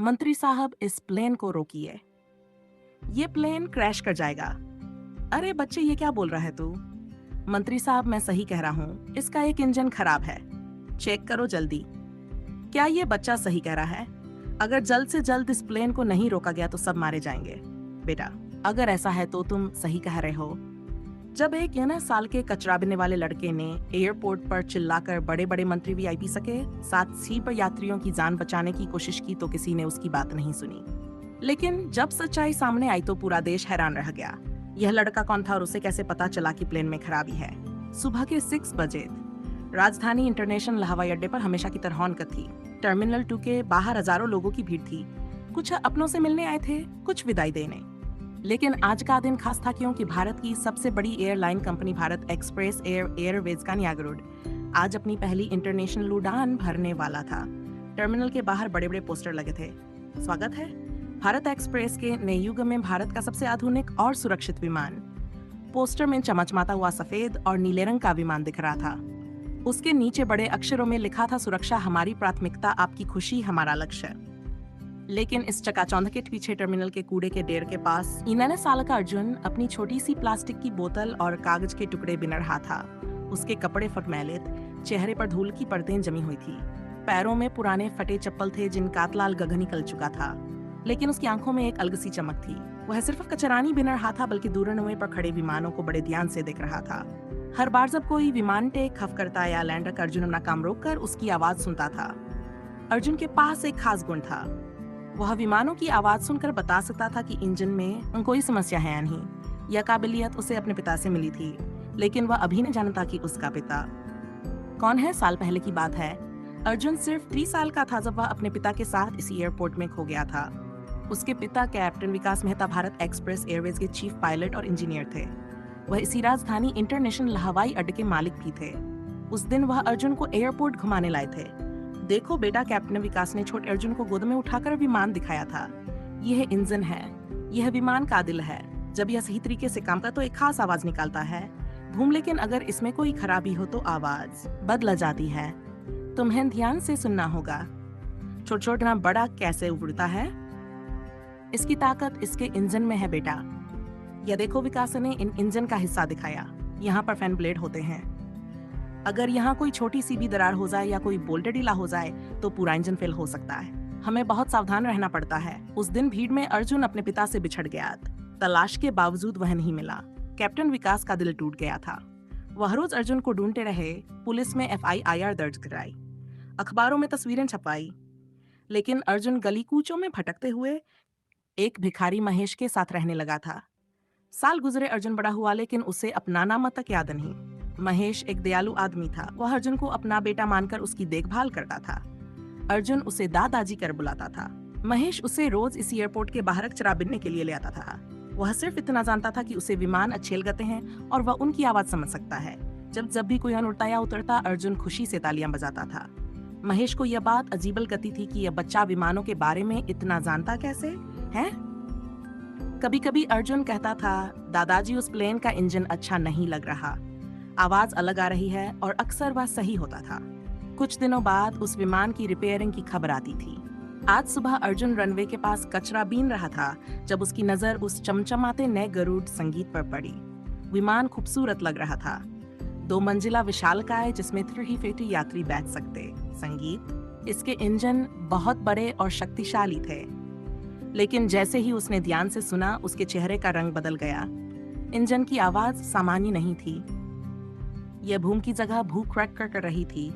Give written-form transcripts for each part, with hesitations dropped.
मंत्री साहब, इस प्लेन को रोकिए। ये प्लेन क्रैश कर जाएगा। अरे बच्चे, ये क्या बोल रहा है तू? मंत्री साहब, मैं सही कह रहा हूँ, इसका एक इंजन खराब है। चेक करो जल्दी। क्या ये बच्चा सही कह रहा है? अगर जल्द से जल्द इस प्लेन को नहीं रोका गया तो सब मारे जाएंगे। बेटा, अगर ऐसा है तो तुम सही कह रहे हो। जब एक साल के कचरा बिनने वाले लड़के ने एयरपोर्ट पर चिल्लाकर बड़े बड़े मंत्री वीआईपी सके साथ सीट पर यात्रियों की जान बचाने की कोशिश की तो किसी ने उसकी बात नहीं सुनी। लेकिन जब सच्चाई सामने आई तो पूरा देश हैरान रह गया। यह लड़का कौन था और उसे कैसे पता चला कि प्लेन में खराबी है? सुबह के 6 बजे राजधानी इंटरनेशनल हवाई अड्डे पर हमेशा की तरह हौनकत थी। टर्मिनल 2 के बाहर हजारों लोगों की भीड़ थी। कुछ अपनों से मिलने आए थे, कुछ विदाई देने। लेकिन आज का दिन खास था क्योंकि भारत की सबसे बड़ी airline company Bharat express Airways का नियागरोड आज अपनी पहली इंटरनेशनल उड़ान भरने वाला था। टर्मिनल के बाहर बड़े बड़े पोस्टर लगे थे। स्वागत है भारत एक्सप्रेस के नए युग में भारत का सबसे आधुनिक और सुरक्षित विमान। पोस्टर में चमचमाता हुआ सफेद और नीले रंग का विमान दिख रहा था। उसके नीचे बड़े अक्षरों में लिखा था, सुरक्षा हमारी प्राथमिकता, आपकी खुशी हमारा लक्ष्य। लेकिन इस चकाचौंध के पीछे टर्मिनल के कूड़े के ढेर के पास 9 साल का अर्जुन अपनी छोटी सी प्लास्टिक की बोतल और कागज के टुकड़े बिन रहा था। उसके कपड़े फटमैलित, चेहरे पर धूल की परतें जमी हुई थी। पैरों में पुराने फटे चप्पल थे जिनका लाल गगन निकल चुका था। लेकिन उसकी आंखों में एक अलग सी चमक थी। वह सिर्फ कचरानी बिन रहा था बल्कि दूर रनवे पर खड़े विमानों को बड़े ध्यान से देख रहा था। हर बार जब कोई विमान टेक खफ करता या लैंडर का अर्जुन अपना काम रोककर उसकी आवाज सुनता था। अर्जुन के पास एक खास गुण था। वह विमानों की आवाज सुनकर बता सकता था कि इंजन में कोई समस्या है या नहीं। यह काबिलियत उसे अपने पिता से मिली थी, लेकिन वह अभी नहीं जानता कि उसका पिता कौन है। साल पहले की बात है। अर्जुन सिर्फ 3 साल का था जब वह अपने पिता के साथ इसी एयरपोर्ट में खो गया था। उसके पिता कैप्टन विकास मेहता भारत एक्सप्रेस एयरवेज के चीफ पायलट और इंजीनियर थे। वह इसी राजधानी इंटरनेशनल हवाई अड्डे के मालिक भी थे। उस दिन वह अर्जुन को एयरपोर्ट घुमाने लाए थे। देखो बेटा, कैप्टन विकास ने छोटे अर्जुन को गोद में उठाकर विमान दिखाया था। यह इंजन है, यह विमान का दिल है। जब यह सही तरीके से काम करता तो एक खास आवाज निकालता है, धूम। लेकिन अगर इसमें कोई खराबी हो तो आवाज बदल जाती है। तुम्हें ध्यान से सुनना होगा। छोटा छोटा बड़ा कैसे उड़ता है। इसकी ताकत इसके इंजन में है बेटा। यह देखो, विकास ने इन इंजन का हिस्सा दिखाया। यहाँ पर फैन ब्लेड होते हैं। अगर यहाँ कोई छोटी सी भी दरार हो जाए या कोई बोल्ट ढीला हो जाए तो पूरा इंजन फेल हो सकता है। हमें बहुत सावधान रहना पड़ता है। उस दिन भीड़ में अर्जुन अपने पिता से बिछड़ गया। तलाश के बावजूद वह नहीं मिला। कैप्टन विकास का दिल टूट गया था। वह रोज अर्जुन को ढूंढते रहे। पुलिस में FIR दर्ज कराई, अखबारों में तस्वीरें छपाई। लेकिन अर्जुन गली कूचों में भटकते हुए एक भिखारी महेश के साथ रहने लगा था। साल गुजरे, अर्जुन बड़ा हुआ, लेकिन उसे अपना नाम तक याद नहीं। महेश एक दयालु आदमी था। वह अर्जुन को अपना बेटा मानकर उसकी देखभाल करता था। अर्जुन उसे दादाजी कर बुलाता था। महेश उसे रोज इस एयरपोर्ट के बाहर कचरा बिनने के लिए ले आता था। वह सिर्फ इतना जानता था कि उसे विमान अच्छे लगते हैं और वह उनकी आवाज समझ सकता है। जब जब भी कोई उड़ता या उतरता, अर्जुन खुशी से तालियां बजाता था। महेश को यह बात अजीब लगती थी कि यह बच्चा विमानों के बारे में इतना जानता कैसे है। कभी कभी अर्जुन कहता था, दादाजी उस प्लेन का इंजन अच्छा नहीं लग रहा, आवाज अलग आ रही है, और अक्सर वह सही होता था। कुछ दिनों बाद उस विमान की रिपेयरिंग की खबर आती थी। आज सुबह अर्जुन रनवे के पास कचरा बीन रहा था जब उसकी नजर उस चमचमाते नए गरुड़ संगीत पर पड़ी। विमान खूबसूरत लग रहा था। 2 मंजिला विशालकाय जिसमें 350 यात्री बैठ सकते। संगीत, इसके इंजन बहुत बड़े और शक्तिशाली थे। लेकिन जैसे ही उसने ध्यान से सुना, उसके चेहरे का रंग बदल गया। इंजन की आवाज सामान्य नहीं थी। यह भूम की जगह भू क्रैक कर रही थी।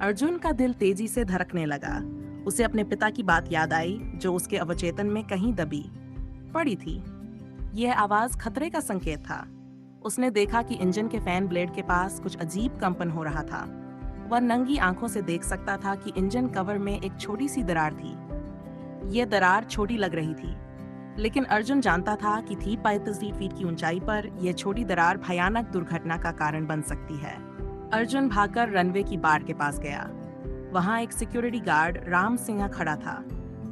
अर्जुन का दिल तेजी से धड़कने लगा। उसे अपने पिता की बात याद आई जो उसके अवचेतन में कहीं दबी पड़ी थी। यह आवाज खतरे का संकेत था। उसने देखा कि इंजन के फैन ब्लेड के पास कुछ अजीब कंपन हो रहा था। वह नंगी आंखों से देख सकता था कि इंजन कवर में एक छोटी सी दरार थी। यह दरार छोटी लग रही थी, लेकिन अर्जुन जानता था कि 35 फीट की ऊंचाई पर यह छोटी दरार भयानक दुर्घटना का कारण बन सकती है। अर्जुन भागकर रनवे की बार के पास गया। वहां एक सिक्योरिटी गार्ड राम सिंह खड़ा था।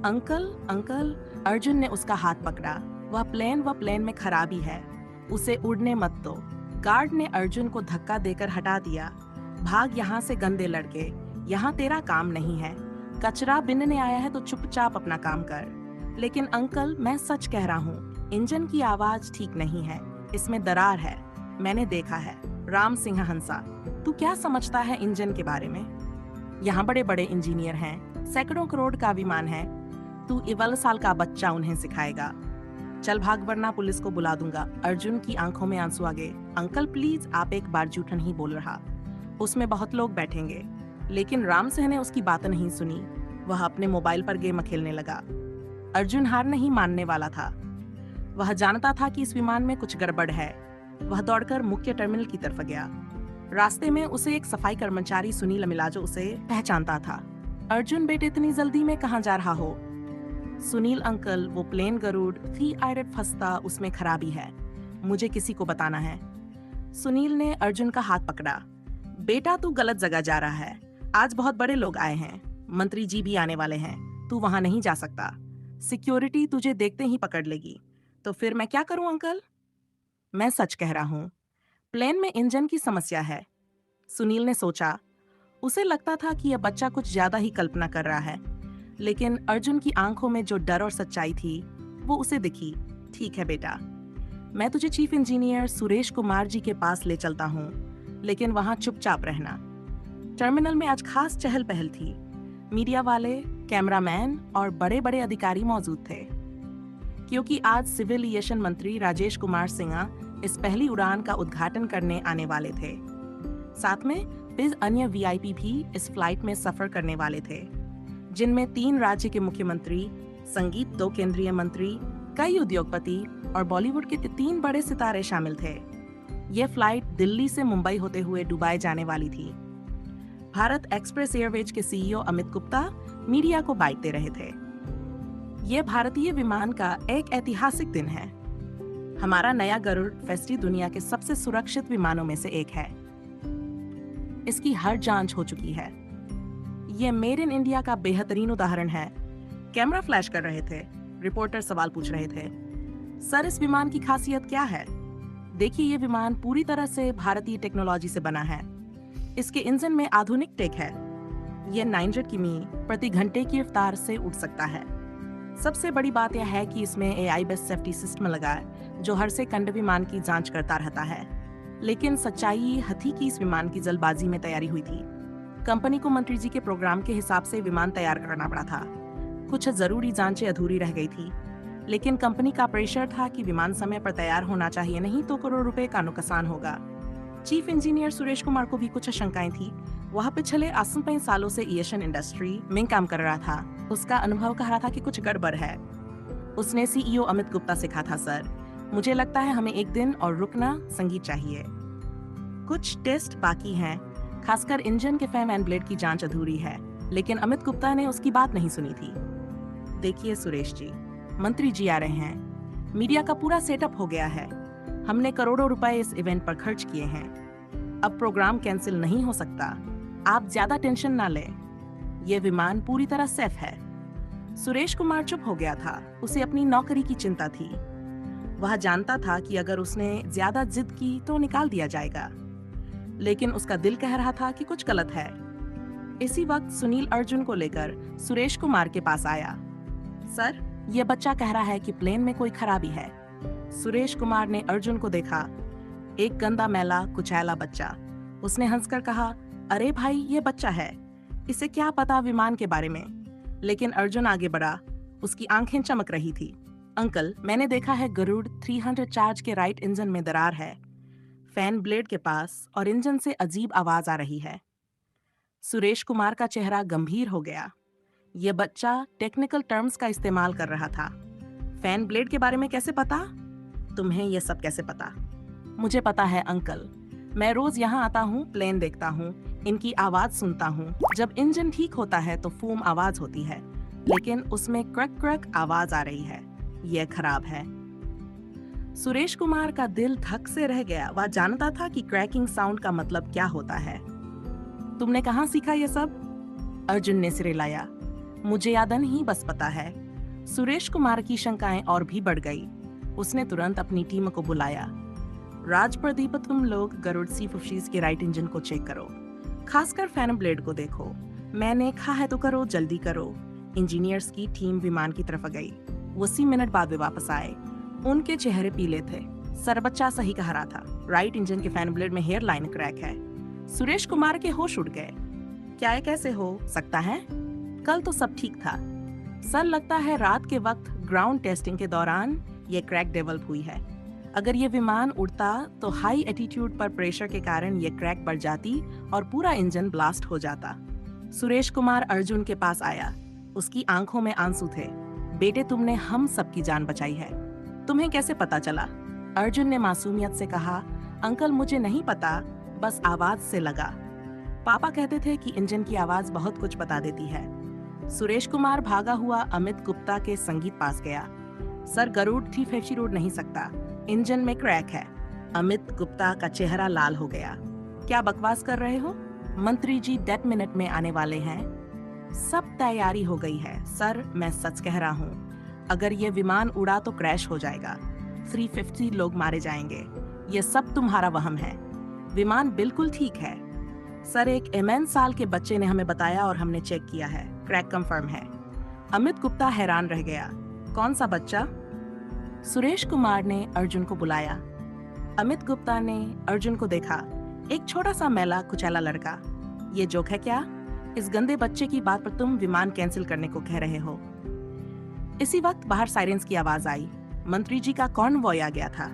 अंकल अंकल, अर्जुन ने उसका हाथ पकड़ा। वह प्लेन में खराबी है, उसे उड़ने मत दो। गार्ड ने अर्जुन को धक्का देकर हटा दिया। भाग यहाँ से गंदे लड़के, यहाँ तेरा काम नहीं है। कचरा बिनने आया है तो चुपचाप अपना काम कर। लेकिन अंकल, मैं सच कह रहा हूँ, इंजन की आवाज ठीक नहीं है, इसमें दरार है, मैंने देखा है। राम सिंह हंसा। तू क्या समझता है इंजन के बारे में? यहाँ बड़े बड़े इंजीनियर हैं, सैकड़ों करोड़ का विमान है, तू 11 साल का बच्चा उन्हें सिखाएगा? चल भाग वरना पुलिस को बुला दूंगा। अर्जुन की आंखों में आंसू आ गए। अंकल प्लीज, आप एक बार झूठा नहीं बोल रहा, उसमें बहुत लोग बैठेंगे। लेकिन राम सिंह ने उसकी बात नहीं सुनी। वह अपने मोबाइल पर गेम खेलने लगा। अर्जुन हार नहीं मानने वाला था। वह जानता था कि इस विमान में कुछ गड़बड़ है। वह दौड़कर मुख्य टर्मिनल की तरफ गया। रास्ते में उसे एक सफाई कर्मचारी सुनील मिला जो उसे पहचानता था। अर्जुन बेटे, इतनी जल्दी में कहाँ जा रहा हो? सुनील अंकल, वो प्लेन गरुड़ 3 फंसता, उसमें खराबी है, मुझे किसी को बताना है। सुनील ने अर्जुन का हाथ पकड़ा। बेटा, तू गलत जगह जा रहा है, आज बहुत बड़े लोग आए हैं, मंत्री जी भी आने वाले हैं, तू वहां नहीं जा सकता, सिक्योरिटी तुझे देखते ही पकड़ लेगी। तो फिर मैं क्या करूं अंकल? मैं सच कह रहा हूं, प्लेन में इंजन की समस्या है। सुनील ने सोचा। उसे लगता था कि यह बच्चा कुछ ज्यादा ही कल्पना कर रहा है, लेकिन अर्जुन की आंखों में जो डर और सच्चाई थी वो उसे दिखी। ठीक है बेटा, मैं तुझे चीफ इंजीनियर सुरेश कुमार जी के पास ले चलता हूँ, लेकिन वहां चुपचाप रहना। टर्मिनल में आज खास चहल पहल थी। मीडिया वाले, कैमरामैन और बड़े बड़े अधिकारी मौजूद थे, क्योंकि आज सिविल एविएशन मंत्री राजेश कुमार सिन्हा इस पहली उड़ान का उद्घाटन करने आने वाले थे। साथ में 20 अन्य वीआईपी भी इस फ्लाइट में सफर करने वाले थे, जिनमें 3 राज्य के मुख्यमंत्री, संगीत 2 केंद्रीय मंत्री, कई उद्योगपति और बॉलीवुड के 3 बड़े सितारे शामिल थे। यह फ्लाइट दिल्ली से मुंबई होते हुए दुबई जाने वाली थी। भारत एक्सप्रेस एयरवेज के सीईओ अमित गुप्ता मीडिया को बाइट दे रहे थे। यह भारतीय विमान का एक ऐतिहासिक दिन है। हमारा नया गरुड़ फेस्टी दुनिया के सबसे सुरक्षित विमानों में से एक है। इसकी हर जांच हो चुकी है। यह मेड इन इंडिया का बेहतरीन उदाहरण है। कैमरा फ्लैश कर रहे थे, रिपोर्टर सवाल पूछ रहे थे। सर, इस विमान की खासियत क्या है? देखिए, ये विमान पूरी तरह से भारतीय टेक्नोलॉजी से बना है। इसके इंजन में आधुनिक टेक है। यह 900 किमी प्रति घंटे की रफ्तार से उड़ सकता है। सबसे बड़ी बात यह है कि इसमें AI बेस्ड सेफ्टी सिस्टम लगा है, जो हर सेकंड विमान की जांच करता रहता है। लेकिन सच्चाई थी कि इस विमान की जल्दबाजी में तैयारी हुई थी। कंपनी को मंत्री जी के प्रोग्राम के हिसाब से विमान तैयार करना पड़ा था। कुछ जरूरी जांचें अधूरी रह गई थी, लेकिन कंपनी का प्रेशर था कि विमान समय पर तैयार होना चाहिए, नहीं तो करोड़ रुपए का नुकसान होगा। चीफ इंजीनियर सुरेश कुमार को भी कुछ आशंकाएं थी। वह पिछले 85 सालों से एविएशन इंडस्ट्री में काम कर रहा था। उसका अनुभव कह रहा था कि कुछ गड़बड़ है। उसने सीईओ अमित गुप्ता से कहा था, सर, मुझे लगता है हमें एक दिन और रुकना संगीत चाहिए। कुछ टेस्ट बाकी हैं, खासकर इंजन के फैन एंड ब्लेड की जांच अधूरी है। लेकिन अमित गुप्ता ने उसकी बात नहीं सुनी थी। देखिए सुरेश जी, मंत्री जी आ रहे हैं, मीडिया का पूरा सेटअप हो गया है, हमने करोड़ों रुपए इस इवेंट पर खर्च किए हैं, अब प्रोग्राम कैंसिल नहीं हो सकता, आप ज्यादा टेंशन ना लें, ये विमान पूरी तरह सेफ है। सुरेश कुमार चुप हो गया था। उसे अपनी नौकरी की चिंता थी। वह जानता था कि अगर उसने ज्यादा जिद की तो निकाल दिया जाएगा, लेकिन उसका दिल कह रहा था कि कुछ गलत है। इसी वक्त सुनील अर्जुन को लेकर सुरेश कुमार के पास आया। सर, यह बच्चा कह रहा है कि प्लेन में कोई खराबी है। सुरेश कुमार ने अर्जुन को देखा, एक गंदा मैला कुचैला बच्चा। उसने हंसकर कहा, अरे भाई, ये बच्चा है, इसे क्या पता विमान के बारे में। लेकिन अर्जुन आगे बढ़ा, उसकी आंखें चमक रही थी। अंकल, मैंने देखा है गरुड़ 300 चार्ज के राइट इंजन में दरार है, फैन ब्लेड के पास, और इंजन से अजीब आवाज आ रही है। सुरेश कुमार का चेहरा गंभीर हो गया। यह बच्चा टेक्निकल टर्म्स का इस्तेमाल कर रहा था। फैन ब्लेड के बारे में कैसे पता? तुम्हें यह सब कैसे पता? मुझे पता है अंकल, मैं रोज यहाँ आता हूँ, प्लेन देखता हूँ, इनकी आवाज सुनता हूँ। जब इंजन ठीक होता है तो फूम आवाज होती है, लेकिन उसमें क्रक क्रक आवाज आ रही है, यह खराब है। सुरेश कुमार का दिल धक से रह गया। वह जानता था कि क्रैकिंग साउंड का मतलब क्या होता है। तुमने कहाँ सीखा ये सब? अर्जुन ने सिर हिलाया। मुझे याद नहीं, बस पता है। सुरेश कुमार की शंकाएं और भी बढ़ गई। उसने तुरंत अपनी टीम को बुलाया। राज प्रदीप, तुम लोग गरुड़ C50 के राइट इंजन को चेक करो, खासकर फैन ब्लेड को देखो। मैंने कहा है तो करो, जल्दी करो। इंजीनियर्स की टीम विमान की तरफ गई। 80 मिनट बाद वे वापस आए। उनके चेहरे पीले थे। सर, बच्चा सही कह रहा था। राइट इंजन के फैन ब्लेड में हेयर लाइन क्रैक है। सुरेश कुमार के होश उड़ गए। क्या ये कैसे हो सकता है? कल तो सब ठीक था। सर, लगता है रात के वक्त ग्राउंड टेस्टिंग के दौरान ये क्रैक डेवलप हुई है। अगर ये विमान उड़ता तो हाई एटीट्यूड पर प्रेशर के कारण ये क्रैक बढ़ जाती और पूरा इंजन ब्लास्ट हो जाता। सुरेश कुमार अर्जुन के पास आया। उसकी आंखों में आंसू थे। बेटे, तुमने हम सबकी जान बचाई है। तुम्हें कैसे पता चला? अर्जुन ने मासूमियत से कहा, अंकल मुझे नहीं पता, बस आवाज से लगा। पापा कहते थे कि इंजन की आवाज बहुत कुछ बता देती है। सुरेश कुमार भागा हुआ अमित गुप्ता के संगीत पास गया। सर, गरुड़ 350 रोड नहीं सकता, इंजन में क्रैक है। अमित गुप्ता का चेहरा लाल हो गया। क्या बकवास कर रहे हो? मंत्री जी 10 मिनट में आने वाले हैं। सब तैयारी हो गई है। सर, मैं सच कह रहा हूँ, अगर ये विमान उड़ा तो क्रैश हो जाएगा। 350 लोग मारे जाएंगे। ये सब तुम्हारा वहम है। विमान बिल्कुल ठीक है। सर, एक MN साल के बच्चे ने हमें बताया और हमने चेक किया है, क्रैक कंफर्म है। अमित गुप्ता हैरान रह गया। कौन सा बच्चा? सुरेश कुमार ने अर्जुन को बुलाया। अमित गुप्ता ने अर्जुन को देखा। एक छोटा सा मैला कुचैला लड़का। ये जोक है क्या? इस गंदे बच्चे की बात पर तुम विमान कैंसिल करने को कह रहे हो? इसी वक्त बाहर साइरेंस की आवाज आई। मंत्री जी का कॉन्वॉय आ गया था।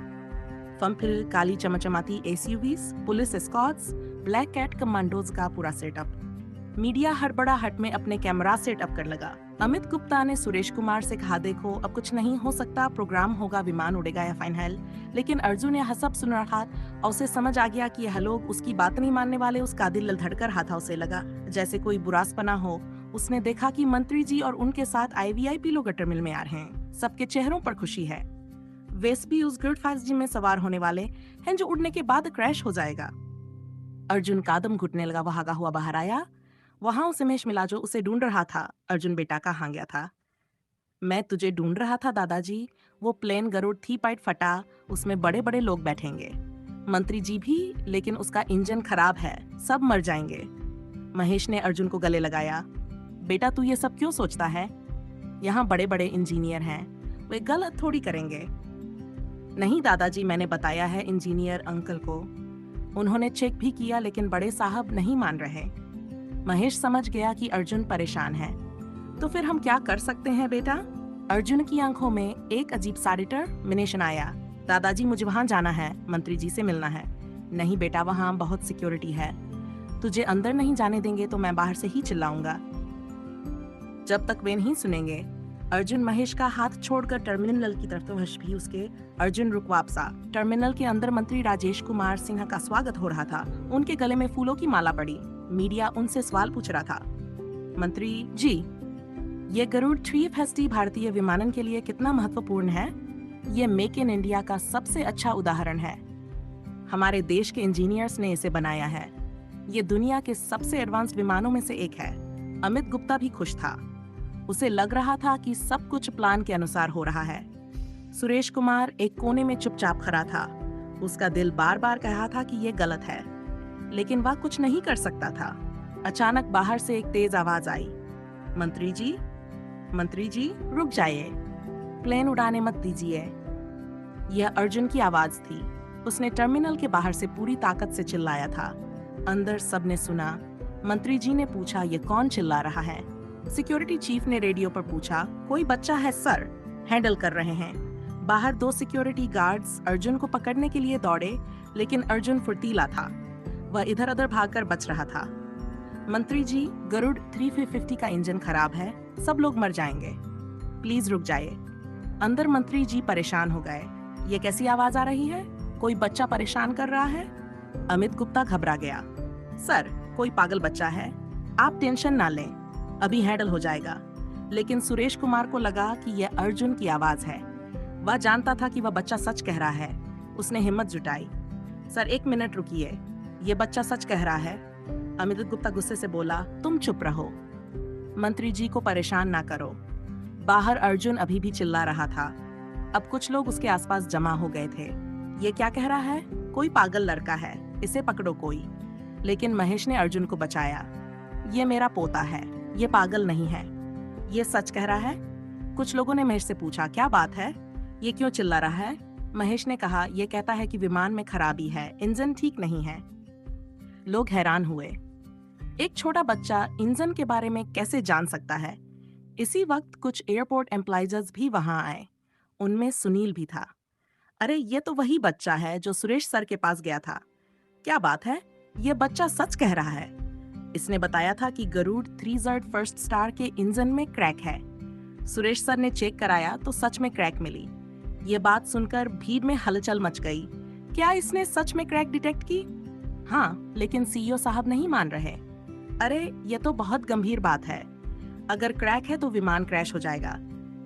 फिर काली चमचमाती SUVs, police escorts, black cat commandos का पूरा सेटअप। मीडिया हड़बड़ाहट में अपने कैमरा सेटअप कर लगा। अमित गुप्ता ने सुरेश कुमार से कहा, देखो अब कुछ नहीं हो सकता, प्रोग्राम होगा, विमान उड़ेगा या फाइनल। लेकिन अर्जुन यह सब सुन रहा था और उसे समझ आ गया कि यह लोग उसकी बात नहीं मानने वाले। उसका दिल धड़क रहा था। उसे लगा जैसे कोई बुरासपना हो। उसने देखा कि मंत्री जी और उनके साथ IVIP लोग टर्मिनल में आ रहे हैं। सबके चेहरों पर खुशी है। वेस्पी उस गरुड़ 5G में सवार होने वाले हैं जो उड़ने के बाद क्रैश हो जाएगा। अर्जुन कादम घुटने लगा। भागा हुआ बाहर आया। वहां उसे महेश मिला जो उसे ढूंढ रहा था। अर्जुन बेटा कहाँ गया था? मैं तुझे ढूंढ रहा था दादाजी। वो प्लेन गरुड़ थी, पाइट फटा, उसमें बड़े बड़े लोग बैठेंगे। मंत्री जी भी, लेकिन उसका इंजन खराब है, सब मर जाएंगे। महेश ने अर्जुन को गले लगाया। बेटा, तू ये सब क्यों सोचता है? यहाँ बड़े बड़े इंजीनियर हैं, वे गलत थोड़ी करेंगे। नहीं दादाजी, मैंने बताया है इंजीनियर अंकल को। उन्होंने चेक भी किया, लेकिन बड़े साहब नहीं मान रहे। महेश समझ गया कि अर्जुन परेशान है। तो फिर हम क्या कर सकते हैं बेटा? अर्जुन की आंखों में एक अजीब सा डिटरमिनेशन आया। दादाजी, मुझे वहां जाना है, मंत्री जी से मिलना है। नहीं बेटा, वहां बहुत सिक्योरिटी है। तुझे अंदर नहीं जाने देंगे तो मैं बाहर से ही चिल्लाऊंगा जब तक वे नहीं सुनेंगे। अर्जुन महेश का हाथ छोड़कर टर्मिनल की तरफ भी उसके। अर्जुन रुक वापसा। टर्मिनल के अंदर मंत्री राजेश कुमार सिन्हा का स्वागत हो रहा था। उनके गले में फूलों की माला पड़ी। मीडिया उनसे सवाल पूछ रहा था। मंत्री जी, ये गरुड़ 350 भारतीय विमानन के लिए कितना महत्वपूर्ण है? ये मेक इन इंडिया का सबसे अच्छा उदाहरण है। हमारे देश के इंजीनियर्स ने इसे बनाया है। ये दुनिया के सबसे एडवांस विमानों में से एक है। अमित गुप्ता भी खुश था। उसे लग रहा था कि सब कुछ प्लान के अनुसार हो रहा है। सुरेश कुमार एक कोने में चुपचाप खड़ा था। उसका दिल बार बार कह रहा था कि ये गलत है, लेकिन वह कुछ नहीं कर सकता था। अचानक बाहर से एक तेज आवाज आई। मंत्री जी, रुक जाइए, प्लेन उड़ाने मत दीजिए। यह अर्जुन की आवाज थी। उसने टर्मिनल के बाहर से पूरी ताकत से चिल्लाया था। अंदर सबने सुना। मंत्री जी ने पूछा, ये कौन चिल्ला रहा है? सिक्योरिटी चीफ ने रेडियो पर पूछा। कोई बच्चा है सर, हैंडल कर रहे हैं। बाहर 2 सिक्योरिटी गार्ड्स अर्जुन को पकड़ने के लिए दौड़े, लेकिन अर्जुन फुर्तीला था। वह इधर उधर भागकर बच रहा था। मंत्री जी, गरुड़ 350 का इंजन खराब है, सब लोग मर जाएंगे, प्लीज रुक जाइए। अंदर मंत्री जी परेशान हो गए। ये कैसी आवाज आ रही है? कोई बच्चा परेशान कर रहा है? अमित गुप्ता घबरा गया। सर, कोई पागल बच्चा है, आप टेंशन ना लें, अभी हैंडल हो जाएगा। लेकिन सुरेश कुमार को लगा कि यह अर्जुन की आवाज है। वह जानता था कि वह बच्चा सच कह रहा है। उसने हिम्मत जुटाई। सर, 1 मिनट रुकिए, ये बच्चा सच कह रहा है। अमित गुप्ता गुस्से से बोला, तुम चुप रहो, मंत्री जी को परेशान ना करो। बाहर अर्जुन अभी भी चिल्ला रहा था। अब कुछ लोग उसके आसपास जमा हो गए थे। ये क्या कह रहा है? कोई पागल लड़का है, इसे पकड़ो कोई। लेकिन महेश ने अर्जुन को बचाया। ये मेरा पोता है, ये पागल नहीं है, ये सच कह रहा है। कुछ लोगों ने महेश से पूछा, क्या बात है, ये क्यों चिल्ला रहा है? महेश ने कहा, ये कहता है कि विमान में खराबी है, इंजन ठीक नहीं है। लोग हैरान हुए। एक छोटा बच्चा इंजन के बारे में कैसे जान सकता है? इसी वक्त कुछ एयरपोर्ट एम्प्लॉइज भी वहां आए। उनमें सुनील भी था। अरे ये तो वही बच्चा है जो सुरेश सर के पास गया था। क्या बात है, ये बच्चा सच कह रहा है। इसने बताया था कि गरुड़ 3Z फर्स्ट स्टार के इंजन में क्रैक है। सुरेश सर ने चेक कराया तो सच में क्रैक मिली। ये बात सुनकर भीड़ में हलचल मच गई। क्या इसने सच में क्रैक डिटेक्ट की? हाँ, लेकिन सीईओ साहब नहीं मान रहे। अरे ये तो बहुत गंभीर बात है। अगर क्रैक है तो विमान क्रैश हो जाएगा।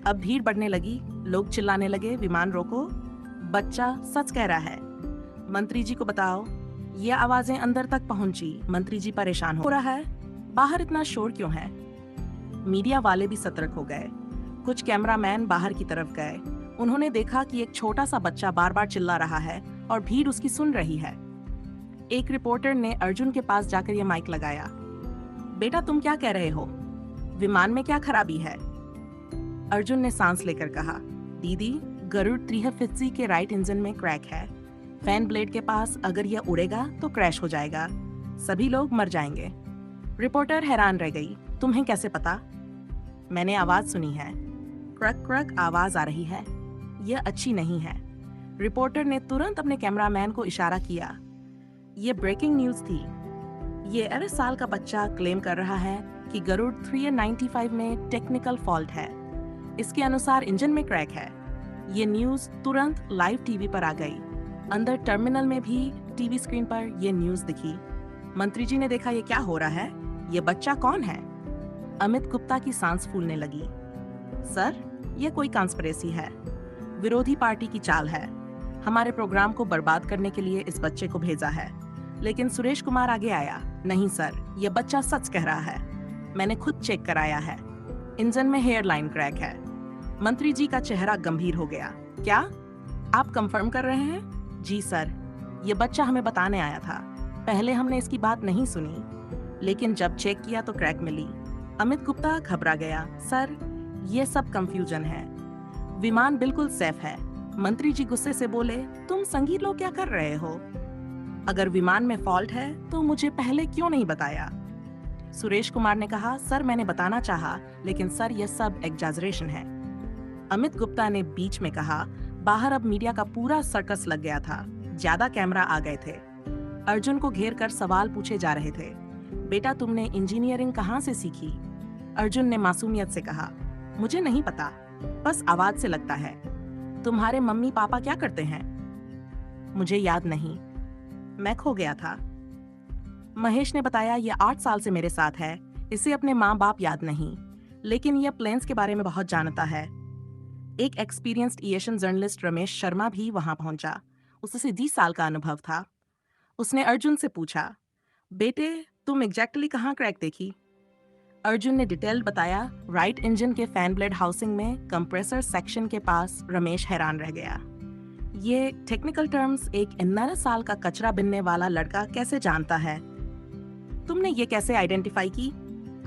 अब भीड़ बढ़ने लगी, लोग चिल्लाने लगे, विमान रोको, बच्चा सच कह रहा है। मंत्री जी को बताओ। ये आवाजें अंदर तक पहुंची। मंत्री जी परेशान हो रहा है, बाहर इतना शोर क्यों है? मीडिया वाले भी सतर्क हो गए। कुछ कैमरामैन बाहर की तरफ गए। उन्होंने देखा कि एक छोटा सा बच्चा बार बार चिल्ला रहा है और भीड़ उसकी सुन रही है। एक रिपोर्टर ने अर्जुन के पास जाकर यह माइक लगाया, बेटा तुम क्या कह रहे हो, विमान में क्या खराबी है? अर्जुन ने सांस लेकर कहा, दीदी गरुड़ 350 के राइट इंजन में क्रैक है। फैन ब्लेड के पास अगर यह उड़ेगा तो क्रैश हो जाएगा, सभी लोग मर जाएंगे। रिपोर्टर हैरान रह गई, तुम्हें कैसे पता? मैंने आवाज सुनी है, क्रक क्रक आवाज आ रही है, यह अच्छी नहीं है। रिपोर्टर ने तुरंत अपने कैमरामैन को इशारा किया। यह ब्रेकिंग न्यूज थी। ये 11 साल का बच्चा क्लेम कर रहा है कि गरुड़ 395 में टेक्निकल फॉल्ट है। इसके अनुसार इंजन में क्रैक है। ये न्यूज तुरंत लाइव टीवी पर आ गई। अंदर टर्मिनल में भी टीवी स्क्रीन पर यह न्यूज दिखी। मंत्री जी ने देखा ये क्या हो रहा है, ये बच्चा कौन है? अमित गुप्ता की सांस फूलने लगी। सर, ये कोई कॉन्स्पिरेसी है, विरोधी पार्टी की चाल है। हमारे प्रोग्राम को बर्बाद करने के लिए इस बच्चे को भेजा है। लेकिन सुरेश कुमार आगे आया, नहीं सर, ये बच्चा सच कह रहा है, मैंने खुद चेक कराया है, इंजन में हेयर लाइन क्रैक है। मंत्री जी का चेहरा गंभीर हो गया। क्या आप कंफर्म कर रहे हैं? जी सर, ये बच्चा हमें बताने आया था। पहले हमने इसकी बात नहीं सुनी, लेकिन जब चेक किया तो क्रैक मिली। अमित गुप्ता घबरा गया। सर, ये सब कंफ्यूजन है, विमान बिल्कुल सेफ है। मंत्री जी गुस्से से बोले, तुम संगीत लोग क्या कर रहे हो? अगर विमान में फॉल्ट है तो मुझे पहले क्यों नहीं बताया? सुरेश कुमार ने कहा, सर मैंने बताना चाहा, लेकिन सर ये सब एग्जैजरेशन है। अमित गुप्ता ने बीच में कहा, बाहर अब मीडिया का पूरा सर्कस लग गया था, ज्यादा कैमरा आ गए थे। अर्जुन को घेर कर सवाल पूछे जा रहे थे। बेटा तुमने इंजीनियरिंग कहाँ से सीखी? अर्जुन ने मासूमियत से कहा, मुझे नहीं पता, बस आवाज से लगता है। तुम्हारे मम्मी पापा क्या करते हैं? मुझे याद नहीं, मैं खो गया था। महेश ने बताया, ये 8 साल से मेरे साथ है, इसे अपने माँ बाप याद नहीं, लेकिन यह प्लेन्स के बारे में बहुत जानता है। एक experienced aviation journalist Ramesh Sharma भी वहां पहुंचा। उसे 20 साल का अनुभव था। उसने अर्जुन से पूछा, बेटे तुम एग्जैक्टली कहाँ क्रैक देखी? अर्जुन ने डिटेल बताया। राइट इंजन के फैन ब्लेड हाउसिंग में कंप्रेसर सेक्शन के पास। रमेश हैरान रह गया। ये टेक्निकल टर्म्स एक 11 साल का कचरा बिनने वाला लड़का कैसे जानता है? तुमने ये कैसे आइडेंटिफाई की?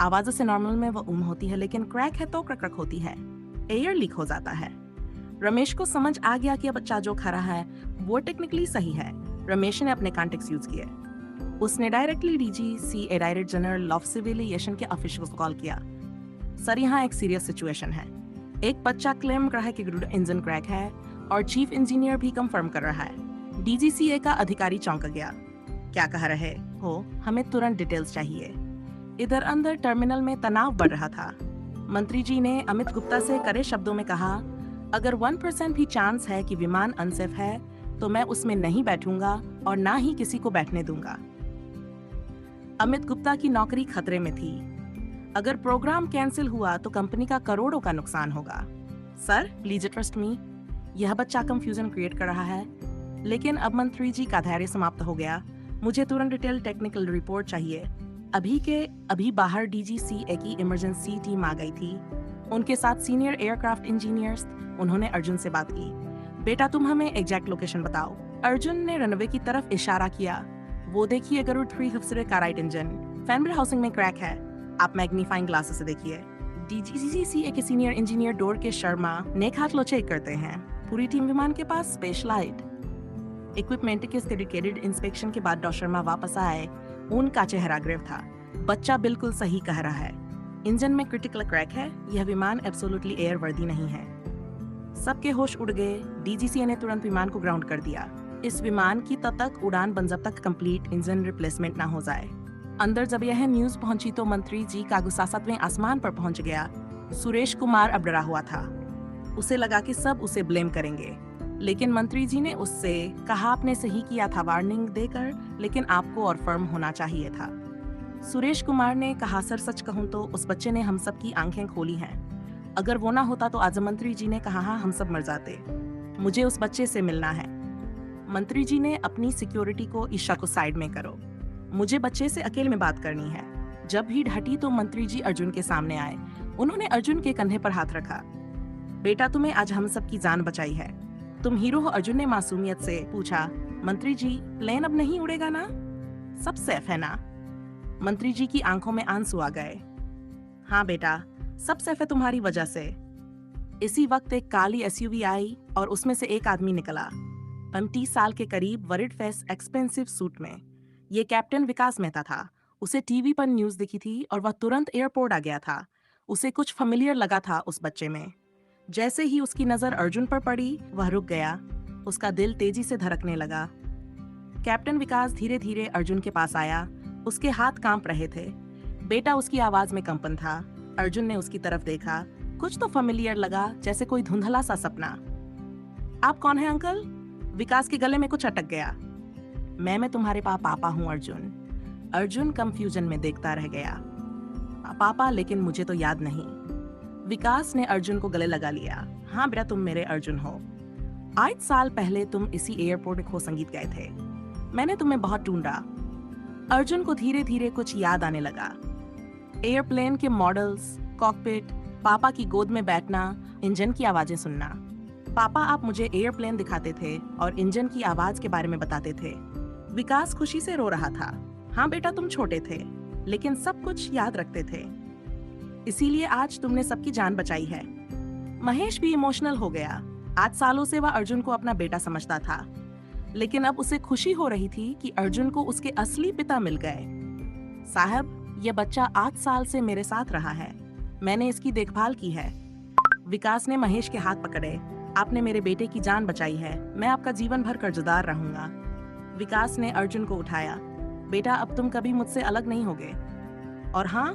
आवाजों से नॉर्मल में वो होती है, लेकिन क्रैक है तो क्रक होती है, एयर लीक हो जाता है। रमेश को समझ आ गया कि अब बच्चा जो खा रहा है वो टेक्निकली सही है। रमेश ने अपने कॉन्टेक्ट्स यूज किए। उसने directly DGC director general of civil aviation के ऑफिशियल्स को कॉल किया। सर, यहाँ एक सीरियस सिचुएशन है। एक बच्चा क्लेम कर रहा है कि इंजन क्रैक है और चीफ इंजीनियर भी कंफर्म कर रहा है। डीजीसीए का अधिकारी चौंक गया। क्या कह रहे हो? हमें तुरंत डिटेल्स चाहिए। इधर अंदर टर्मिनल में तनाव बढ़ रहा था। मंत्री जी ने अमित गुप्ता से कड़े शब्दों में कहा, अगर 1% भी चांस है कि विमान अनसेफ है तो मैं उसमें नहीं बैठूंगा और ना ही किसी को बैठने दूंगा। अमित गुप्ता की नौकरी खतरे में थी। अगर प्रोग्राम कैंसिल हुआ तो कंपनी का करोड़ों का नुकसान होगा। सर, प्लीज ट्रस्ट मी, यह बच्चा कंफ्यूजन क्रिएट कर रहा है। लेकिन अब मंत्री जी का धैर्य समाप्त हो गया। मुझे तुरंत डिटेल टेक्निकल रिपोर्ट चाहिए। अभी के अभी बाहर डीजीसीए की इमरजेंसी टीम आ गई थी, उनके साथ सीनियर एयरक्राफ्ट इंजीनियर्स। उन्होंने अर्जुन से बात की। बेटा तुम हमें एग्जैक्ट लोकेशन बताओ। अर्जुन ने रनवे की तरफ इशारा किया। वो देखिए, गरुड़ 350 का right engine, fan blade housing में क्रैक है। आप मैग्नीफाइंग ग्लासेस से देखिए। डीजीसीसी के सीनियर इंजीनियर डोर के शर्मा नेक हाथ चेक करते हैं। पूरी टीम विमान के पास स्पेशलाइट इक्विपमेंट के डेडिकेटेड इंस्पेक्शन के बाद डॉ शर्मा वापस आए। उनका चेहरा ग्रेव था। बच्चा बिल्कुल सही कह रहा है, इंजन में क्रिटिकल क्रैक है। यह विमान एब्सोल्युटली एयर वर्दी नहीं है। सबके होश उड़ गए। डीजीसीए ने तुरंत विमान को ग्राउंड कर दिया। इस विमान की तब तक उड़ान बंद जब तक कंप्लीट इंजन रिप्लेसमेंट ना हो जाए। अंदर जब यह न्यूज पहुंची तो मंत्री जी का गुस्सा 7वें आसमान पर पहुंच गया। सुरेश कुमार अब डरा हुआ था। उसे लगा कि सब उसे ब्लेम करेंगे, लेकिन मंत्री जी ने उससे कहा आपने सही किया था वार्निंग देकर, लेकिन आपको और फर्म होना चाहिए था। सुरेश कुमार ने कहा सर सच कहूं तो उस बच्चे ने हम सब की आंखें खोली हैं। अगर वो ना होता तो आज मंत्री जी ने कहा हाँ हम सब मर जाते। मुझे उस बच्चे से मिलना है। मंत्री जी ने अपनी सिक्योरिटी को ईशा को साइड में करो, मुझे बच्चे से अकेले में बात करनी है। जब भीड़ हटी तो मंत्री जी अर्जुन के सामने आए। उन्होंने अर्जुन के कंधे पर हाथ रखा। बेटा तुम्हें आज हम सब की जान बचाई है, तुम हीरो हो। अर्जुन ने मासूमियत से पूछा। मंत्री जी प्लेन अब नहीं उड़ेगा ना? सब सेफ है ना? मंत्री जी की आंखों में आंसू आ गए। हाँ बेटा, सब सेफ है तुम्हारी वजह से। इसी वक्त एक काली एसयूवी आई और उसमें से एक आदमी निकला। 35 साल के करीब, वरिड फेस, एक्सपेंसिव सूट में। ये कैप्टन विकास मेहता था। उसे टीवी पर न्यूज दिखी थी और वह तुरंत एयरपोर्ट आ गया था। उसे कुछ फेमिलियर लगा था उस बच्चे में। जैसे ही उसकी नजर अर्जुन पर पड़ी, वह रुक गया। उसका दिल तेजी से धड़कने लगा। कैप्टन विकास धीरे धीरे अर्जुन के पास आया। उसके हाथ कांप रहे थे। बेटा, उसकी आवाज में कंपन था। अर्जुन ने उसकी तरफ देखा। कुछ तो फेमिलियर लगा, जैसे कोई धुंधला सा सपना। आप कौन है अंकल? विकास के गले में कुछ अटक गया। मैं तुम्हारे पापा हूँ अर्जुन। अर्जुन कंफ्यूजन में देखता रह गया। पापा, लेकिन मुझे तो याद नहीं। विकास ने अर्जुन को गले लगा लिया। हाँ बेटा, तुम मेरे अर्जुन हो। 8 साल पहले तुम इसी एयरपोर्ट में खो संगीत गए थे। मैंने तुम्हें बहुत ढूंढा। अर्जुन को धीरे धीरे कुछ याद आने लगा। एयरप्लेन के मॉडल्स, कॉकपिट, पापा की गोद में बैठना, इंजन की आवाजें सुनना। पापा आप मुझे एयरप्लेन दिखाते थे और इंजन की आवाज के बारे में बताते थे। विकास खुशी से रो रहा था। हाँ बेटा, तुम छोटे थे लेकिन सब कुछ याद रखते थे, इसीलिए आज तुमने सबकी जान बचाई है। महेश भी इमोशनल हो गया। 8 सालों से वह अर्जुन को अपना बेटा समझता था, लेकिन अब उसे खुशी हो रही थी कि अर्जुन को उसके असली पिता मिल गए। साहब, यह बच्चा 8 साल से मेरे साथ रहा है। मैंने इसकी देखभाल की है। विकास ने महेश के हाथ पकड़े। आपने मेरे बेटे की जान बचाई है। मैं आपका जीवन भर कर्जदार रहूंगा। विकास ने अर्जुन को उठाया। बेटा, अब तुम कभी मुझसे अलग नहीं होगे। और हाँ,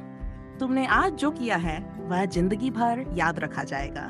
तुमने आज जो किया है वह जिंदगी भर याद रखा जाएगा।